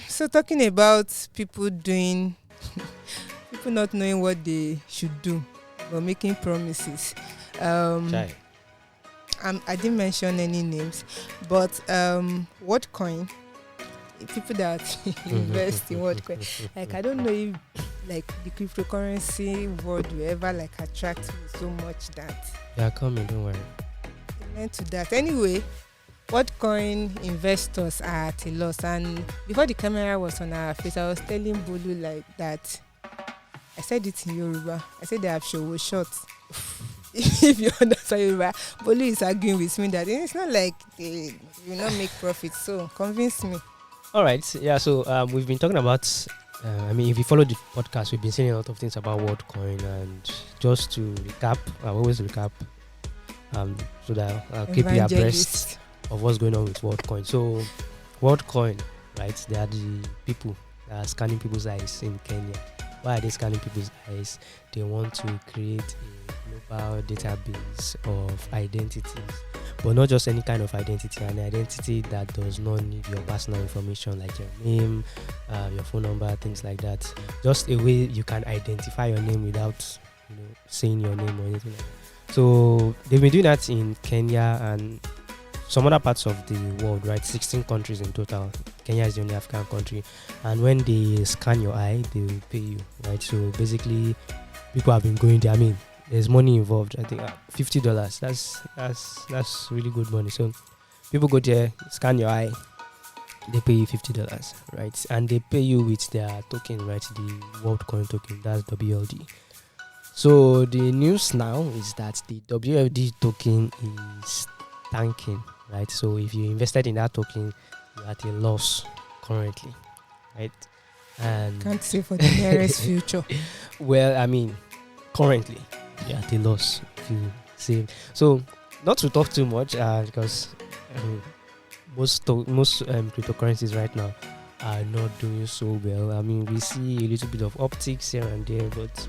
So talking about people doing, people not knowing what they should do, but making promises. Um, Chai. I didn't mention any names, but Worldcoin, people that invest in Worldcoin, like I don't know if like the cryptocurrency world will ever like attract me so much that Yeah, coming, don't worry. it meant to that. Anyway, Worldcoin investors are at a loss, and before the camera was on our face, I was telling Bolu like that. I said it in Yoruba. I said they have show short. If you understand Yoruba, Bolu is arguing with me that it's not like they will not make profit. So convince me. All right. Yeah. So we've been talking about. If you follow the podcast, we've been saying a lot of things about WorldCoin, and just to recap, I always recap, so that I'll keep you abreast Evangelist. of what's going on with WorldCoin. So, WorldCoin, right? They are the people that are scanning people's eyes in Kenya. Why are they scanning people's eyes? They want to create a global database of identities, but not just any kind of identity, an identity that does not need your personal information like your name, your phone number, things like that. Just a way you can identify your name without, saying your name or anything like that. So they've been doing that in Kenya and some other parts of the world, right? 16 countries in total. Kenya is the only African country. And when they scan your eye, they will pay you, right? So basically, people have been going there. I mean, there's money involved. I think $50. That's really good money. So people go there, scan your eye, they pay you $50, right? And they pay you with their token, right? The Worldcoin token. That's WLD. So the news now is that the WLD token is tanking, right? So if you invested in that token, you're at a loss currently, right? And Can't say for the nearest future. well, I mean, currently you're at a loss if you save. So not to talk too much, because most cryptocurrencies right now are not doing so well. I mean, we see a little bit of upticks here and there, but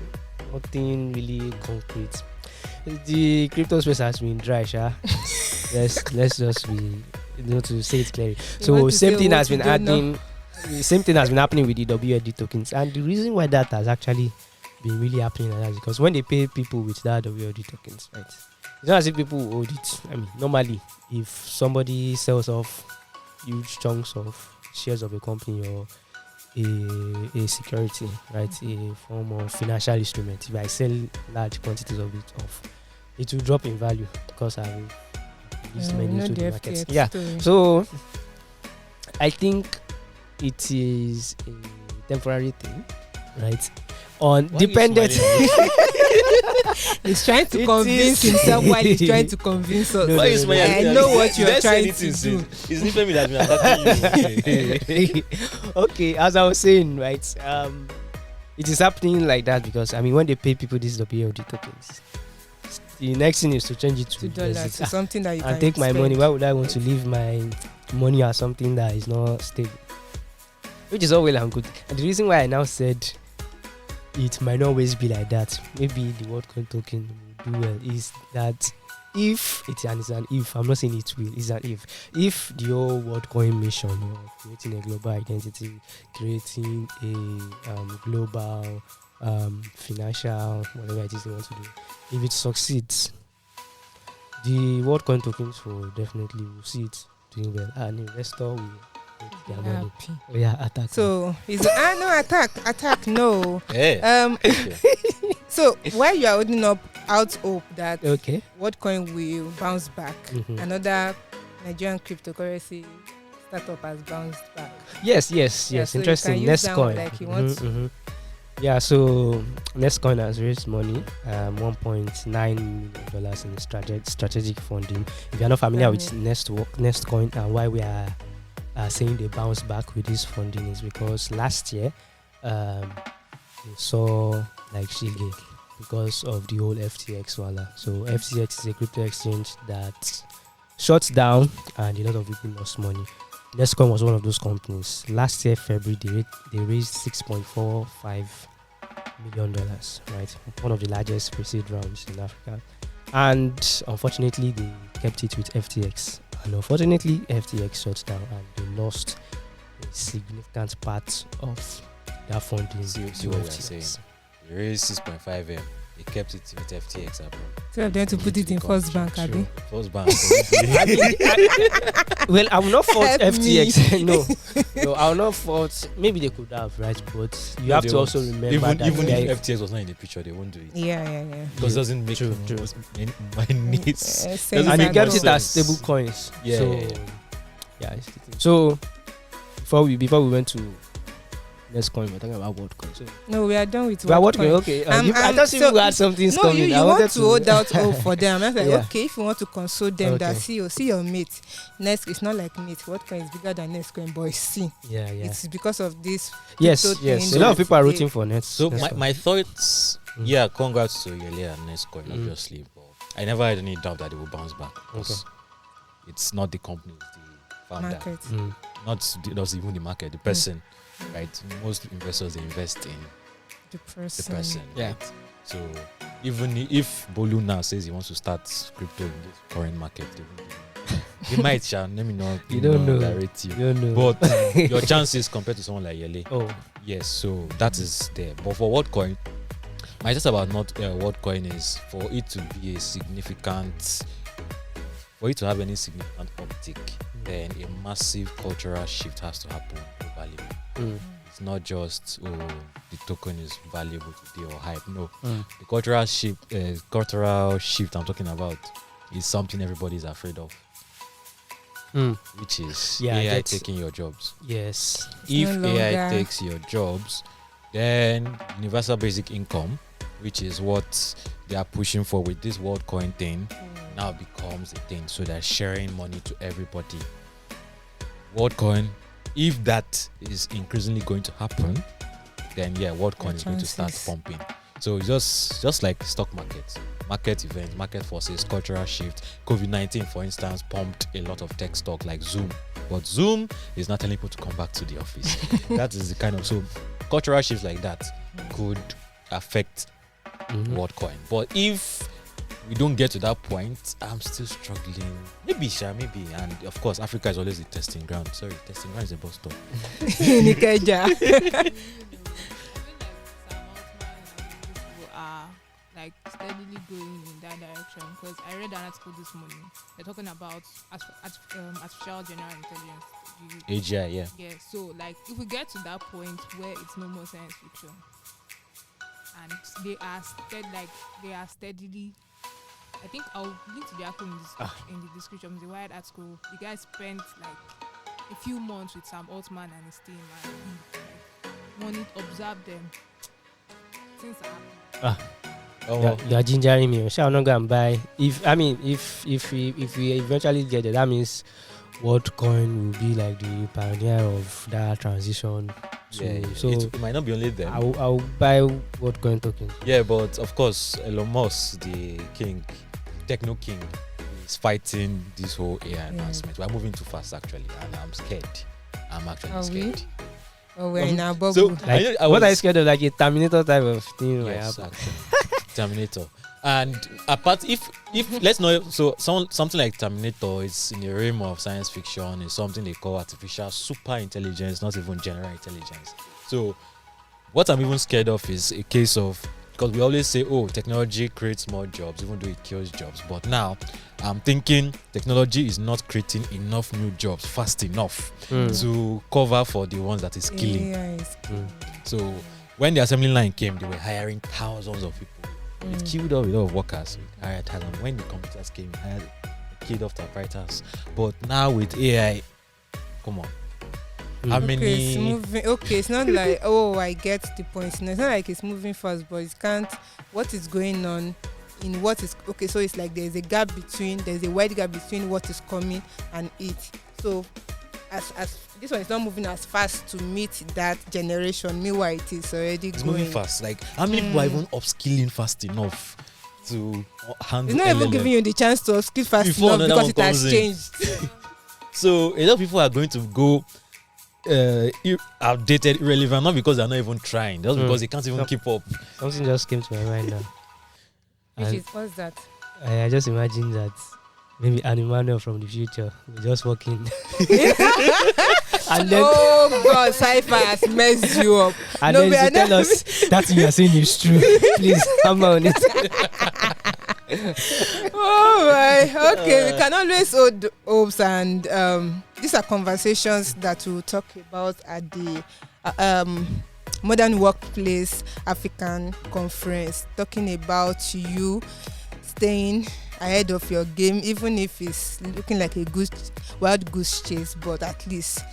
nothing really concrete. The crypto space has been dry, Sha. let's just be, to say it clearly. So same thing has been happening. Same thing has been happening with the WLD tokens, and the reason why that has actually been really happening like that is because when they pay people with that WLD tokens, right? It's not as if people hold it. I mean, normally, if somebody sells off huge chunks of shares of a company or a security, right, a form of financial instrument, if I sell large quantities of it off, it will drop in value because I will release money to the market. Yeah. So I think it is a temporary thing, right? On dependent. He's trying to convince himself while he's trying to convince us. No, I know what you are trying to do. It's different that me attacking you. Okay, as I was saying, right? It is happening like that because when they pay people these WLD tokens, the next thing is to change it to $2, so something that you can and take my spend. money. Why would I want to leave my money as something that is not stable? Which is all well and good. And the reason why I now said it might not always be like that, maybe the Worldcoin token will do well, is that if it's an if, I'm not saying it will, it's an if the whole Worldcoin mission, creating a global identity, creating a global financial, whatever it is they want to do, if it succeeds, the Worldcoin tokens will definitely see it doing well. An investor will make their money. Happy. Yeah, attack. So he's no attack no. Hey. So while you are holding up out hope that Okay. Worldcoin will bounce back, Mhm. another Nigerian cryptocurrency startup has bounced back. Yes. Yeah, so you Interesting. can use that one Nestcoin. like you want to. Yeah, so Nestcoin has raised money, $1.9 million in strategic funding. If you're not familiar with Nestcoin and why we are saying they bounce back with this funding is because last year they saw like shiggy because of the whole FTX wala. So FTX is a crypto exchange that shuts down and a lot of people lost money. Nestcoin was one of those companies. Last year, February, they raised $6.45 million, right? One of the largest pre-seed rounds in Africa. And unfortunately, they kept it with FTX. And unfortunately, FTX shut down and they lost a significant part of that funding. See what to you're FTX. saying. They raised 6.5 M. They kept it with FTX abroad. So I'm going to put it in First Bank, Abi. First Bank. Well, I will not fault Help me. FTX. no, I will not fault. Maybe they could have, right? But you have They to won't. also remember that Even they if FTX was not in the picture, they won't do it. Yeah. Because it doesn't make True. my needs. Sense and he and kept all. it as sense. stable coins. Yeah, So, yeah, yeah. So before we went to next coin, we're talking about WorldCoin. So No, we are done with we are WorldCoin. WorldCoin. Okay. I I'm- just so even had something No, coming. you I want wanted to hold out hope for them. I'm like, Yeah. okay, if you want to console them, that Okay. see your mate. Next, it's not like mate. WorldCoin is bigger than next coin, boys. See, Yeah. it's because of this. Yes. crypto Yes. thing A lot of that people are they- rooting for next. So next coin. my thoughts, Mm. yeah, congrats to Yele and Nescoin, Mm. obviously. But I never had any doubt that they will bounce back. Because it's not the company, it's the founder. Market. Not even the market, the person, right? Most investors, they invest in The the person. person. Yeah. Right? So even if Bolu now says he wants to start crypto in this current market, they won't give him. They might, Sha, let me not You don't know. direct you. You don't know. But your chances compared to someone like Yele, oh, yes, so that is there. But for WorldCoin, my just about not WorldCoin is for it to be a significant, for it to have any significant uptick, then a massive cultural shift has to happen globally. mm, It's not just the token is valuable today or hype. No, mm. the cultural shift I'm talking about is something everybody is afraid of, Mm. which is Yeah, AI that's- taking your jobs. Yes. If no AI longer- takes your jobs, then universal basic income, which is what they are pushing for with this WorldCoin thing, now becomes a thing. So they're sharing money to everybody. WorldCoin, if that is increasingly going to happen, then yeah, WorldCoin is going to start chances. pumping. So just like stock market events, market forces, cultural shift. COVID-19, for instance, pumped a lot of tech stock like Zoom. But Zoom is not telling people to come back to the office. That is the kind of, so cultural shifts like that could affect Mhm. WorldCoin. But if we don't get to that point, I'm still struggling. Maybe, maybe. And of course, Africa is always the testing ground. Sorry, testing ground is a bus stop. Nikeja. Are like steadily going in that direction, because I read an article this morning. They're talking about artificial general intelligence. AGI, yeah. Yeah, so like if we get to that point where it's no more science fiction, and they are steadily. I think I'll link to the article in the description. The Wired article. The guy spent like a few months with Sam Altman and his team, and he like wanted to observe them. Things are happening. You are gingering me. Shall I not go and buy? If we eventually get there, that means WorldCoin will be like the pioneer of that transition. Yeah, So it might not be only them. I'll buy WorldCoin tokens. Yeah, but of course, Elon Musk, the king, techno king, is fighting this whole AI advancement. We're moving too fast, actually, and I'm scared. I'm actually Are we? scared. Oh, we're in our bubble. So, Like, I what are you was- scared of? Like a Terminator type of thing? Yes, Like, actually. Terminator. And apart, if let's know, so something like Terminator is in the realm of science fiction. Is something they call artificial super intelligence, not even general intelligence. So what I'm even scared of is a case of, because we always say, oh, technology creates more jobs, even though it kills jobs. But now I'm thinking technology is not creating enough new jobs fast enough to cover for the ones that is killing. AI is So when the assembly line came, they were hiring thousands of people. It killed off a lot of workers. We hired thousands. When the computers came, we hired, killed off typewriters. But now with AI, come on. How Okay, it's many? moving. Okay, it's not like I get the point. No, it's not like it's moving fast, but it can't. What is going on in what is okay? So it's like there's a wide gap between what is coming and it. So as this one is not moving as fast to meet that generation. Meanwhile, it is already It's going. moving fast. Like how many people are even upskilling fast enough to handle? It's not even LLM? giving you the chance to skill fast Before enough another because it one has comes in. changed. So a lot of people are going to go outdated, irrelevant, not because they're not even trying, just because they can't even Yep. keep up. something just came to my mind now. Which And is what's that? I just imagine that maybe an Emmanuel from the future will just walk in. And then, Oh God, sci-fi has messed you up. and No, then we she are tell not- us that thing you are saying is true. Please, hammer on it. Oh my. Okay, we can always hold hopes, and these are conversations that we'll talk about at the Modern Workplace African Conference, talking about you staying ahead of your game, even if it's looking like a wild goose chase, but at least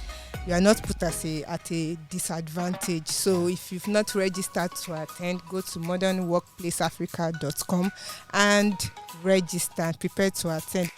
you are not put at a disadvantage. So if you've not registered to attend, go to modernworkplaceafrica.com and register and prepare to attend.